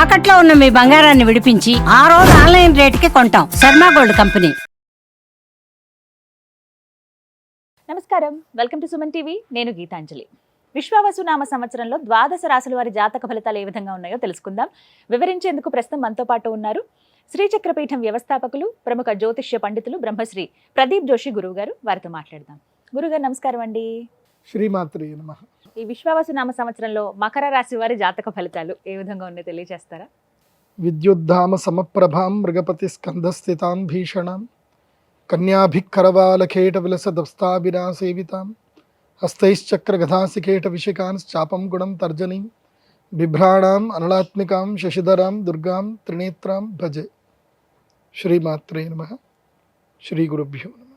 తాకట్లో ఉన్న మీ బంగారాన్ని విడిపించి ఆ రోజు ఆన్లైన్ రేటుకి కొంటాం. Sharma gold company. నమస్కారం, వెల్కమ్ టు సుమన్ టీవీ. నేను గీతాంజలి. విశ్వావసు నామ సంవత్సరంలో ద్వాదశ రాశుల వారి జాతక ఫలితాలు ఏ విధంగా ఉన్నాయో తెలుసుకుందాం. వివరించేందుకు ప్రస్తుతం మనతో పాటు ఉన్నారు శ్రీచక్రపీఠం వ్యవస్థాపకులు, ప్రముఖ జ్యోతిష్య పండితులు బ్రహ్మశ్రీ ప్రదీప్ జోషి గురువు గారు. వారితో మాట్లాడదాం. గురుగారు నమస్కారం అండి. శ్రీమాత్రే నమః. ఈ విశ్వావసు నామ సంవత్సరంలో మకర రాశి వారి జాతక ఫలితాలు ఏ విధంగా ఉన్నాయో తెలియజేస్తారా? విద్యుద్ధామ సమప్రభాం మృగపతి స్కంధస్థితాం భీషణాం కన్యాభిక్కరవాలకేట విలసదస్తాభిరాసేవితాం హస్తైశ్చక్రగధాసికేట విశికాంశ్చాపం గుణం తర్జనీం బిభ్రాణాం అనలాత్మికాం శశిధరాం దుర్గాం త్రినేత్రాం భజే. శ్రీమాత్రే నమః. శ్రీ గురుభ్యో నమః.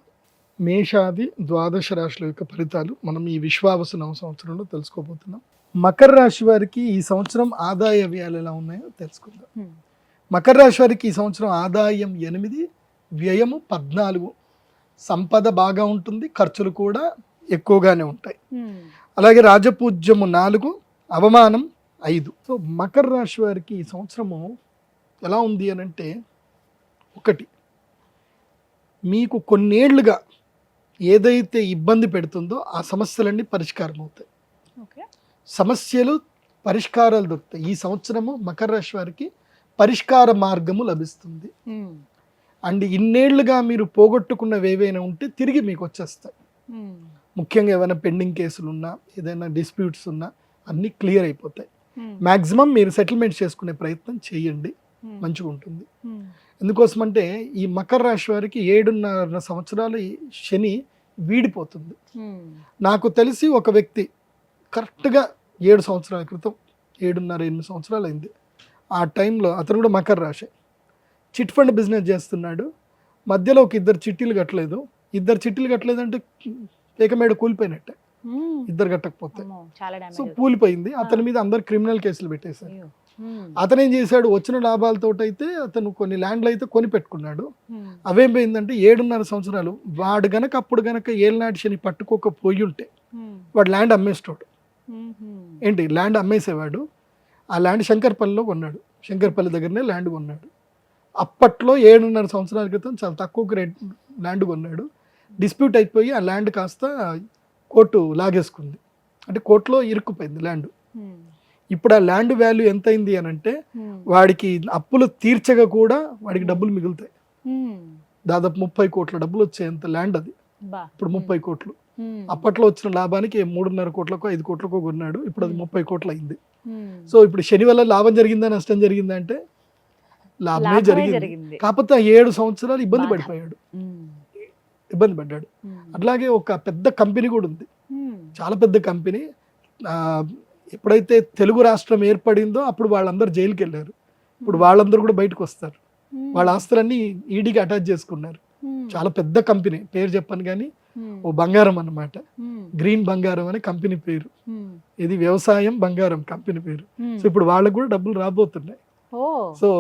మేషాది ద్వాదశ రాశుల యొక్క ఫలితాలు మనం ఈ విశ్వావసు నవ సంవత్సరంలో తెలుసుకోబోతున్నాం. మకర రాశి వారికి ఈ సంవత్సరం ఆదాయ వ్యయాలు ఎలా ఉన్నాయో తెలుసుకుందాం. మకర రాశి వారికి ఈ సంవత్సరం ఆదాయం 8, వ్యయము 14. సంపద బాగా ఉంటుంది, ఖర్చులు కూడా ఎక్కువగానే ఉంటాయి. అలాగే రాజపూజ్యము 4, అవమానం 5. సో మకర రాశి వారికి ఈ సంవత్సరము ఎలా ఉంది అని అంటే, ఒకటి, మీకు కొన్నేళ్లుగా ఏదైతే ఇబ్బంది పెడుతుందో ఆ సమస్యలన్నీ పరిష్కారం అవుతాయి. సమస్యలు పరిష్కారాలు దొరుకుతాయి. ఈ సంవత్సరము మకర రాశి వారికి పరిష్కార మార్గము లభిస్తుంది. అండ్ ఇన్నేళ్లుగా మీరు పోగొట్టుకున్నవి ఏవైనా ఉంటే తిరిగి మీకు వచ్చేస్తాయి. ముఖ్యంగా ఏమైనా పెండింగ్ కేసులు ఉన్నా, ఏదైనా డిస్ప్యూట్స్ ఉన్నా అన్నీ క్లియర్ అయిపోతాయి. మ్యాక్సిమం మీరు సెటిల్మెంట్ చేసుకునే ప్రయత్నం చేయండి, మంచిగా ఉంటుంది. ఎందుకోసమంటే ఈ మకర రాశి వారికి 7.5 సంవత్సరాలు శని వీడిపోతుంది. నాకు తెలిసి ఒక వ్యక్తి కరెక్ట్గా 7 సంవత్సరాల క్రితం, 7.5-8 సంవత్సరాలు అయింది. ఆ టైంలో అతను కూడా మకర రాశి, చిట్ ఫండ్ బిజినెస్ చేస్తున్నాడు. మధ్యలో ఒక 2 చిట్టీలు కట్టలేదు. 2 చిట్టీలు కట్టలేదంటే ఏకమేడ కూలిపోయినట్టే, 2 కట్టకపోతే. సో కూలిపోయింది. అతని మీద అందరు క్రిమినల్ కేసులు పెట్టేశారు. అతను ఏం చేశాడు, వచ్చిన లాభాలతో అయితే అతను కొన్ని ల్యాండ్లు అయితే కొని పెట్టుకున్నాడు. అవేమైందంటే 7.5 సంవత్సరాలు వాడు గనక అప్పుడు గనక ఏళ్ళనాటి శని పట్టుకోకపోయి ఉంటే వాడు ల్యాండ్ అమ్మేస్తాడు. ఏంటి, ల్యాండ్ అమ్మేసేవాడు. ఆ ల్యాండ్ శంకర్పల్లిలో కొన్నాడు. శంకర్పల్లి దగ్గరనే ల్యాండ్ కొన్నాడు. అప్పట్లో 7.5 సంవత్సరాల క్రితం చాలా తక్కువ రేట్ ల్యాండ్ కొన్నాడు. డిస్ప్యూట్ అయిపోయి ఆ ల్యాండ్ కాస్త కోర్టు లాగేసుకుంది. అంటే కోర్టులో ఇరుక్కుపోయింది ల్యాండ్. ఇప్పుడు ఆ ల్యాండ్ వాల్యూ ఎంత అయింది అని అంటే, వాడికి అప్పులు తీర్చగా కూడా వాడికి డబ్బులు మిగులుతాయి. దాదాపు 30 కోట్ల డబ్బులు వచ్చేంత ల్యాండ్ అది. ఇప్పుడు 30 కోట్లు. అప్పట్లో వచ్చిన లాభానికి 3.5 కోట్లకో 5 కోట్లకో కొన్నాడు. ఇప్పుడు అది 30 కోట్లు అయింది. సో ఇప్పుడు శని వల్ల లాభం జరిగిందా నష్టం జరిగిందా అంటే లాభమే జరిగింది. కాకపోతే 7 సంవత్సరాలు ఇబ్బంది పడిపోయాడు, ఇబ్బంది పడ్డాడు. అట్లాగే ఒక పెద్ద కంపెనీ కూడా ఉంది, చాలా పెద్ద కంపెనీ. ఎప్పుడైతే తెలుగు రాష్ట్రం ఏర్పడిందో అప్పుడు వాళ్ళందరూ జైలుకి వెళ్ళారు. ఇప్పుడు వాళ్ళందరూ కూడా బయటకు వస్తారు. వాళ్ళ ఆస్తులన్నీ ఈడీకి అటాచ్ చేసుకున్నారు. చాలా పెద్ద కంపెనీ, పేరు చెప్పను కానీ ఓ బంగారం అన్నమాట. గ్రీన్ బంగారం అనే కంపెనీ పేరు. ఇది వ్యవసాయం బంగారం కంపెనీ పేరు. సో ఇప్పుడు వాళ్ళకు కూడా డబ్బులు రాబోతున్నాయి. సో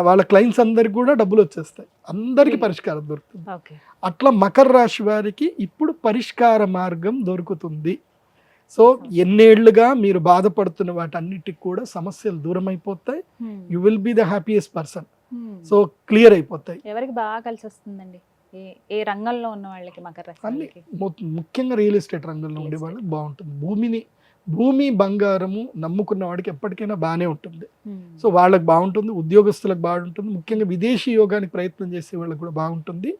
వాళ్ళ క్లయింట్స్ అందరికి కూడా డబ్బులు వచ్చేస్తాయి, అందరికి పరిష్కారం దొరుకుతుంది. అట్లా మకర రాశి వారికి ఇప్పుడు పరిష్కార మార్గం దొరుకుతుంది. సో ఎన్నేళ్లుగా మీరు బాధపడుతున్న వాటన్నిటికి కూడా సమస్యలు దూరం అయిపోతాయి. You will be the happiest person. So clear అయిపోతాయి. ఎవరికి బాగా కలిసి వస్తుందండి? ఏ రంగంలో ఉన్న వాళ్ళకి మకర రాశి? ముఖ్యంగా రియల్ ఎస్టేట్ రంగంలో ఉండే వాళ్ళకి బాగుంటుంది. భూమి బంగారము నమ్ముకున్న వాడికి ఎప్పటికైనా బాగానే ఉంటుంది. సో వాళ్ళకి బాగుంటుంది, ఉద్యోగస్తులకు బాగుంటుంది, ముఖ్యంగా విదేశీ యోగానికి ప్రయత్నం చేసే వాళ్ళకి కూడా బాగుంటుంది.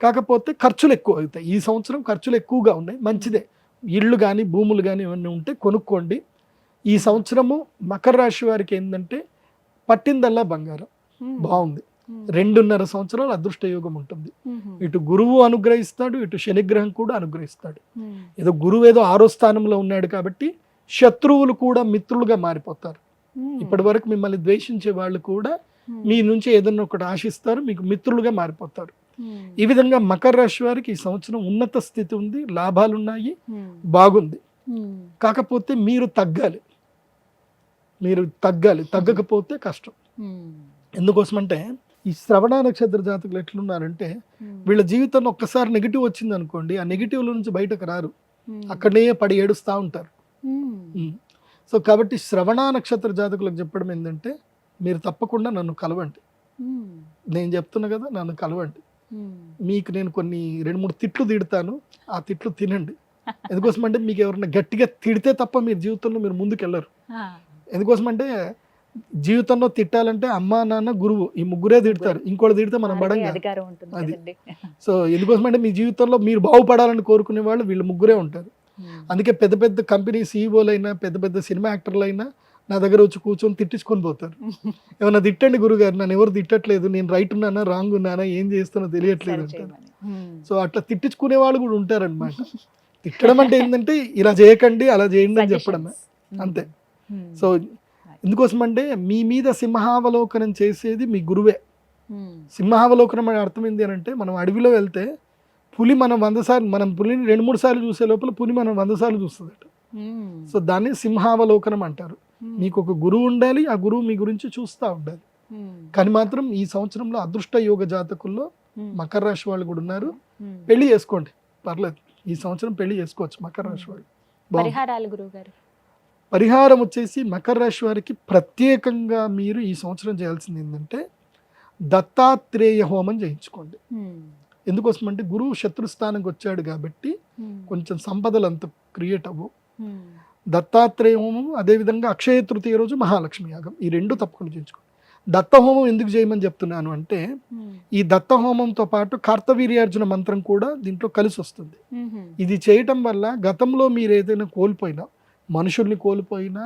కాకపోతే ఖర్చులు ఎక్కువ అవుతాయి. ఈ సంవత్సరం ఖర్చులు ఎక్కువగా ఉన్నాయి. మంచిదే, ఇళ్ళు కానీ భూములు కానీ ఏమన్నా ఉంటే కొనుక్కోండి. ఈ సంవత్సరము మకర రాశి వారికి ఏంటంటే పట్టిందల్లా బంగారం బాగుంది. 2.5 సంవత్సరాలు అదృష్ట యోగం ఉంటుంది. ఇటు గురువు అనుగ్రహిస్తాడు, ఇటు శనిగ్రహం కూడా అనుగ్రహిస్తాడు. ఏదో గురువు ఏదో 6వ స్థానంలో ఉన్నాడు కాబట్టి శత్రువులు కూడా మిత్రులుగా మారిపోతారు. ఇప్పటి వరకు మిమ్మల్ని ద్వేషించే వాళ్ళు కూడా మీ నుంచి ఏదన్నా ఒకటి ఆశిస్తారు, మీకు మిత్రులుగా మారిపోతారు. ఈ విధంగా మకర రాశి వారికి ఈ సంవత్సరం ఉన్నత స్థితి ఉంది, లాభాలు ఉన్నాయి, బాగుంది. కాకపోతే మీరు తగ్గాలి, తగ్గకపోతే కష్టం. ఎందుకోసమంటే ఈ శ్రవణ నక్షత్ర జాతకులు ఎట్లున్నారంటే, వీళ్ళ జీవితంలో ఒక్కసారి నెగిటివ్ వచ్చింది అనుకోండి, ఆ నెగిటివ్ల నుంచి బయటకు రారు, అక్కడనే పడి ఏడుస్తూ ఉంటారు. సో కాబట్టి శ్రవణ నక్షత్ర జాతకులకు చెప్పడం ఏంటంటే మీరు తప్పకుండా నన్ను కలవండి. నేను చెప్తున్నా కదా, నన్ను కలవండి. మీకు నేను కొన్ని 2-3 తిట్లు తిడతాను, ఆ తిట్లు తినండి. ఎందుకోసం అంటే మీకు ఎవరైనా గట్టిగా తిడితే తప్ప మీరు జీవితంలో మీరు ముందుకు వెళ్ళరు. ఎందుకోసం అంటే జీవితంలో తిట్టాలంటే అమ్మ నాన్న గురువు ఈ ముగ్గురే తిడతారు, ఇంకోటి తిడితే మనం పడంగా. అది సో ఎందుకోసం అంటే మీ జీవితంలో మీరు బాగుపడాలని కోరుకునే వాళ్ళు వీళ్ళు ముగ్గురే ఉంటారు. అందుకే పెద్ద పెద్ద కంపెనీ సీఈఓలైనా పెద్ద పెద్ద సినిమా యాక్టర్లైనా నా దగ్గర వచ్చి కూర్చొని తిట్టించుకొని పోతారు. ఏమన్నా తిట్టండి గురుగారు, నన్ను ఎవరు తిట్టట్లేదు, నేను రైట్ ఉన్నానా రాంగ్ ఉన్నానా ఏం చేస్తానో తెలియట్లేదు అంటారు. సో అట్లా తిట్టించుకునే వాళ్ళు కూడా ఉంటారనమాట. తిట్టడం అంటే ఏంటంటే ఇలా చేయకండి అలా చేయండి అని చెప్పడమే, అంతే. సో ఎందుకోసం అంటే మీ మీద సింహావలోకనం చేసేది మీ గురువే. సింహావలోకనం అనే అర్థం ఏంటి అని అంటే, మనం అడవిలో వెళ్తే పులి మనం 100 సార్లు, మనం పులిని 2-3 సార్లు చూసే లోపల పులి మనం 100 సార్లు చూస్తుందట. సో దాన్ని సింహావలోకనం అంటారు. మీకు ఒక గురువు ఉండాలి, ఆ గురువు మీ గురించి చూస్తూ ఉండాలి. కానీ మాత్రం ఈ సంవత్సరంలో అదృష్ట యోగ జాతకుల్లో మకర రాశి వాళ్ళు కూడా ఉన్నారు. పెళ్లి చేసుకోండి, పర్లేదు, ఈ సంవత్సరం పెళ్లి చేసుకోవచ్చు మకర రాశి వాళ్ళు. పరిహారాలు గురువుగారు? పరిహారం వచ్చేసి మకర రాశి వారికి ప్రత్యేకంగా మీరు ఈ సంవత్సరం చేయాల్సింది ఏంటంటే దత్తాత్రేయ హోమం చేయించుకోండి. ఎందుకోసం అంటే గురువు శత్రుస్థానంకి వచ్చాడు కాబట్టి కొంచెం సంపదలు అంత క్రియేట్ అవ్వవు. దత్తాత్రేయ హోమం, అదేవిధంగా అక్షయ తృతీయ రోజు మహాలక్ష్మి యాగం, ఈ 2 తప్పకుండా చేయించుకోండి. దత్త హోమం ఎందుకు చేయమని చెప్తున్నాను అంటే, ఈ దత్త హోమంతో పాటు కార్తవీర్యార్జున మంత్రం కూడా దీంట్లో కలిసి వస్తుంది. ఇది చేయటం వల్ల గతంలో మీరు ఏదైనా కోల్పోయినా, మనుషుల్ని కోల్పోయినా,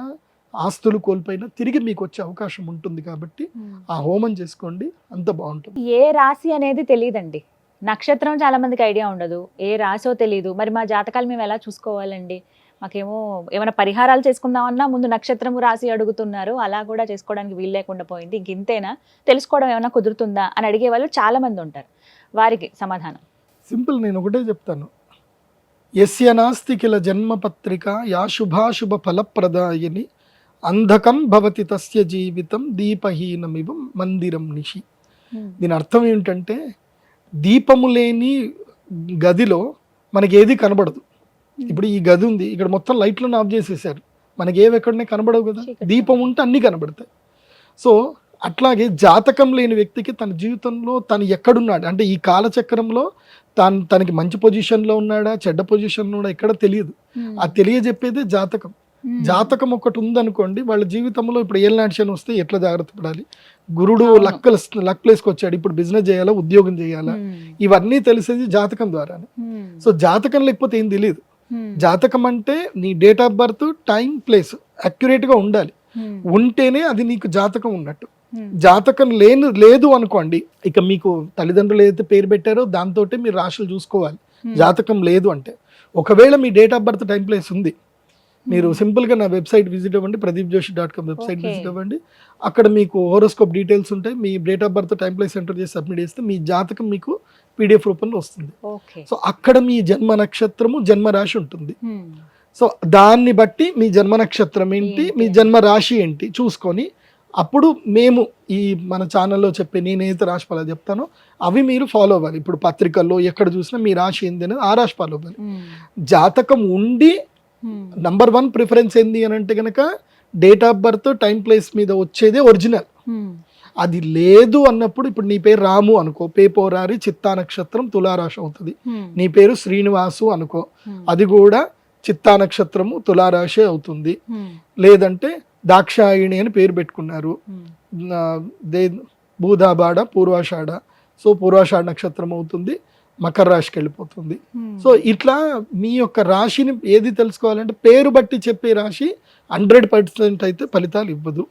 ఆస్తులు కోల్పోయినా తిరిగి మీకు వచ్చే అవకాశం ఉంటుంది. కాబట్టి ఆ హోమం చేసుకోండి, అంత బాగుంటుంది. ఏ రాశి అనేది తెలియదండి, నక్షత్రం చాలా మందికి ఐడియా ఉండదు, ఏ రాశో తెలియదు. మరి మా జాతకాలు మేము ఎలా చూసుకోవాలండి? మాకేమో ఏమైనా పరిహారాలు చేసుకుందామన్నా ముందు నక్షత్రము రాశి అడుగుతున్నారు, అలా కూడా చేసుకోవడానికి వీలు లేకుండా పోయింది. ఇంక ఇంతేనా, తెలుసుకోవడం ఏమైనా కుదురుతుందా అని అడిగే వాళ్ళు చాలా మంది ఉంటారు. వారికి సమాధానం సింపుల్, నేను ఒకటే చెప్తాను. యస్య నాస్తి కిల జన్మపత్రిక యా శుభాశుభ ఫలప్రదాయని అంధకం భవతి తస్య జీవితం దీపహీనమివ మందిరం నిషి. దీని అర్థం ఏంటంటే, దీపము లేని గదిలో మనకి ఏది కనబడదు. ఇప్పుడు ఈ గది ఉంది, ఇక్కడ మొత్తం లైట్లను ఆఫ్ చేసేసారు, మనకి ఏవి ఎక్కడనే కనబడవు కదా. దీపం ఉంటే అన్నీ కనబడతాయి. సో అట్లాగే జాతకం లేని వ్యక్తికి తన జీవితంలో తను ఎక్కడున్నాడు అంటే, ఈ కాలచక్రంలో తనకి మంచి పొజిషన్లో ఉన్నాడా చెడ్డ పొజిషన్లో ఉన్నాడా ఎక్కడ తెలియదు. అది తెలియజెప్పేదే జాతకం. జాతకం ఒకటి ఉందనుకోండి, వాళ్ళ జీవితంలో ఇప్పుడు ఏలినాటి వస్తే ఎట్లా జాగ్రత్త పడాలి, గురుడు లక్ ప్లేస్కి వచ్చాడు, ఇప్పుడు బిజినెస్ చేయాలా ఉద్యోగం చేయాలా, ఇవన్నీ తెలిసేది జాతకం ద్వారానే. సో జాతకం లేకపోతే ఏం తెలియదు. జాతకం అంటే నీ date of birth, time, place అక్యురేట్గా ఉండాలి. ఉంటేనే అది నీకు జాతకం ఉన్నట్టు. జాతకం లేదు అనుకోండి, ఇక మీకు తల్లిదండ్రులు ఏదైతే పేరు పెట్టారో దాంతో మీరు రాశులు చూసుకోవాలి. జాతకం లేదు అంటే, ఒకవేళ మీ date of birth, time, place ఉంది, మీరు సింపుల్గా నా వెబ్సైట్ విజిట్ అవ్వండి, pradeepjoshi.com వెబ్సైట్ విజిట్ అవ్వండి. అక్కడ మీకు హోరోస్కోప్ డీటెయిల్స్ ఉంటాయి. మీ date of birth, time, place enter చేసి సబ్మిట్ చేస్తే మీ జాతకం మీకు PDF రూపంలో వస్తుంది. సో అక్కడ మీ జన్మ నక్షత్రము, జన్మ రాశి ఉంటుంది. సో దాన్ని బట్టి మీ జన్మ నక్షత్రం ఏంటి, మీ జన్మ రాశి ఏంటి చూసుకొని, అప్పుడు మేము ఈ మన ఛానల్లో చెప్పే నేనైతే రాశి ఫలాలు చెప్తానో అవి మీరు ఫాలో అవ్వాలి. ఇప్పుడు పత్రికల్లో ఎక్కడ చూసినా మీ రాశి ఏంది అనేది ఆ రాశి ఫాలో అవ్వాలి. జాతకం ఉండి నంబర్ 1 ప్రిఫరెన్స్ ఏంది అని అంటే కనుక date of birth, time, place మీద వచ్చేదే ఒరిజినల్. అది లేదు అన్నప్పుడు, ఇప్పుడు నీ పేరు రాము అనుకో, పేపోరారి చిత్తా నక్షత్రం తులారాశి అవుతుంది. నీ పేరు శ్రీనివాసు అనుకో, అది కూడా చిత్తా నక్షత్రము తులారాశి అవుతుంది. లేదంటే దాక్షాయిణి అని పేరు పెట్టుకున్నారు, భూదాబాడ, పూర్వాషాఢ, సో పూర్వాషాఢ నక్షత్రం అవుతుంది, మకర రాశికి వెళ్ళిపోతుంది. సో ఇట్లా మీ యొక్క రాశిని ఏది తెలుసుకోవాలంటే, పేరు బట్టి చెప్పే రాశి 100% అయితే ఫలితాలు ఇవ్వదు.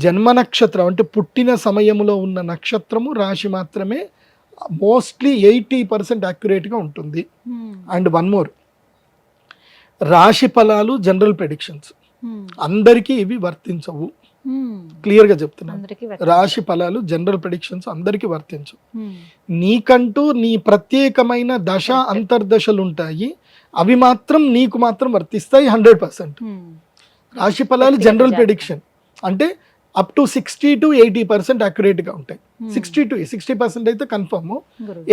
జన్మ నక్షత్రం అంటే పుట్టిన సమయంలో ఉన్న నక్షత్రము, రాశి మాత్రమే మోస్ట్లీ 80% యాక్యురేట్గా ఉంటుంది. అండ్ వన్ మోర్, రాశి ఫలాలు జనరల్ ప్రెడిక్షన్స్ అందరికీ ఇవి వర్తించవు. క్లియర్గా చెప్తున్నాను, రాశి ఫలాలు జనరల్ ప్రెడిక్షన్స్ అందరికీ వర్తించవు. నీకంటూ నీ ప్రత్యేకమైన దశ అంతర్దశలు ఉంటాయి, అవి మాత్రం నీకు మాత్రం వర్తిస్తాయి 100%. రాశి ఫలాలు జనరల్ ప్రెడిక్షన్ అంటే అప్ టు 60 to 80% యాక్యురేట్గా ఉంటాయి. 60% అయితే కన్ఫర్మ్,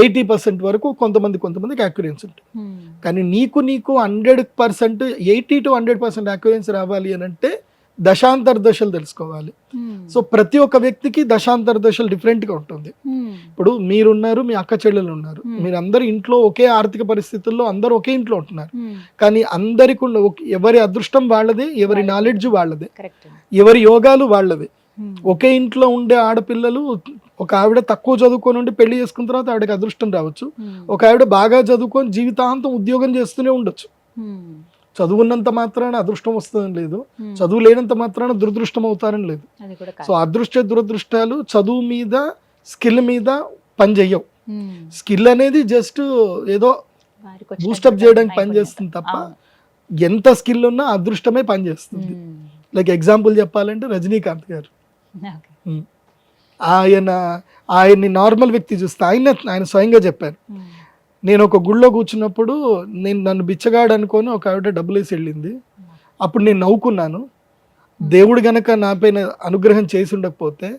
80% వరకు కొంతమందికి యాక్యురెన్సీ ఉంటుంది. కానీ నీకు 100%, 80 to 100% యాక్యురెన్సీ రావాలి అని అంటే దశాంతర దశలు తెలుసుకోవాలి. సో ప్రతి ఒక్క వ్యక్తికి దశాంతర దశలు డిఫరెంట్గా ఉంటుంది. ఇప్పుడు మీరున్నారు, మీ అక్క చెల్లెలు ఉన్నారు, మీరందరూ ఇంట్లో ఒకే ఆర్థిక పరిస్థితుల్లో అందరూ ఒకే ఇంట్లో ఉంటున్నారు. కానీ అందరికి ఎవరి అదృష్టం వాళ్ళదే, ఎవరి నాలెడ్జ్ వాళ్ళదే, ఎవరి యోగాలు వాళ్ళదే. ఒకే ఇంట్లో ఉండే ఆడపిల్లలు, ఒక ఆవిడ తక్కువ చదువుకొని ఉండి పెళ్లి చేసుకున్న తర్వాత ఆవిడకి అదృష్టం రావచ్చు, ఒక ఆవిడ బాగా చదువుకొని జీవితాంతం ఉద్యోగం చేస్తూనే ఉండొచ్చు. చదువున్నంత మాత్రాన అదృష్టం వస్తుందని లేదు, చదువు లేనంత మాత్రాన దురదృష్టం అవుతారని లేదు. సో అదృష్ట దురదృష్టాలు చదువు మీద, స్కిల్ మీద పనిచేయవు. స్కిల్ అనేది జస్ట్ ఏదో బూస్టప్ చేయడానికి పనిచేస్తుంది తప్ప ఎంత స్కిల్ ఉన్నా అదృష్టమే పనిచేస్తుంది. లైక్ ఎగ్జాంపుల్ చెప్పాలంటే రజనీకాంత్ గారు, ఆయన్ని నార్మల్ వ్యక్తి చూస్తే ఆయన స్వయంగా చెప్పారు, నేను ఒక గుళ్ళో కూర్చున్నప్పుడు నన్ను బిచ్చగాడు అనుకొని ఒక ఆవిడ డబ్బులు వేసి వెళ్ళింది. అప్పుడు నేను నవ్వుకున్నాను. దేవుడు గనక నా పైన అనుగ్రహం చేసి ఉండకపోతే,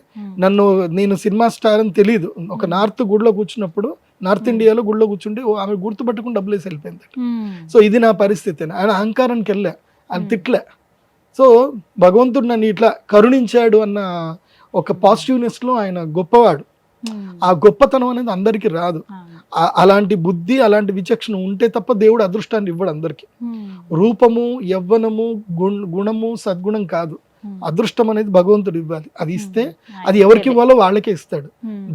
నేను సినిమా స్టార్ అని తెలియదు, ఒక నార్త్ గుడిలో కూర్చున్నప్పుడు, నార్త్ ఇండియాలో గుడిలో కూర్చుంటే ఆమె గుర్తుపట్టుకుని డబ్బులు వేసి వెళ్ళిపోయింది. సో ఇది నా పరిస్థితి. ఆయన అహంకారానికి వెళ్ళా, ఆయన తిట్లే. సో భగవంతుడు నన్ను ఇట్లా కరుణించాడు అన్న ఒక పాజిటివ్నెస్ లో ఆయన గొప్పవాడు. ఆ గొప్పతనం అనేది అందరికీ రాదు. అలాంటి బుద్ధి, అలాంటి విచక్షణ ఉంటే తప్ప దేవుడు అదృష్టాన్ని ఇవ్వడు అందరికి. రూపము, యవ్వనము, గుణము, సద్గుణం కాదు, అదృష్టం అనేది భగవంతుడు ఇవ్వాలి. అది ఇస్తే అది ఎవరికి ఇవ్వాలో వాళ్ళకే ఇస్తాడు.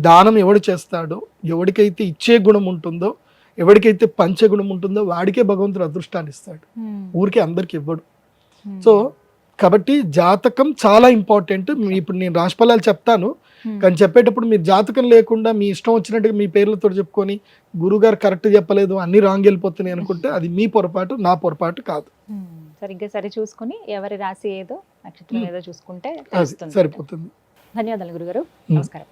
దానం ఎవడు చేస్తాడో, ఎవరికైతే ఇచ్చే గుణం ఉంటుందో, ఎవరికైతే పంచే గుణం ఉంటుందో వాడికే భగవంతుడు అదృష్టాన్ని ఇస్తాడు, ఊరికే అందరికి ఇవ్వడు. సో కాబట్టి జాతకం చాలా ఇంపార్టెంట్. ఇప్పుడు నేను రాశిఫలాలు చెప్తాను, కానీ చెప్పేటప్పుడు మీరు జాతకం లేకుండా మీ ఇష్టం వచ్చినట్టుగా మీ పేర్లతో చెప్పుకొని గురుగారు కరెక్ట్ చెప్పలేదు, అన్ని రాంగ్ వెళ్ళిపోతున్నాయి అనుకుంటే అది మీ పొరపాటు, నా పొరపాటు కాదు. సరిగ్గా సరి చూసుకుని ఎవరి రాశి ఏదో, నక్షత్రం ఏదో చూసుకుంటే సరిపోతుంది. ధన్యవాదాలు గురుగారు, నమస్కారం.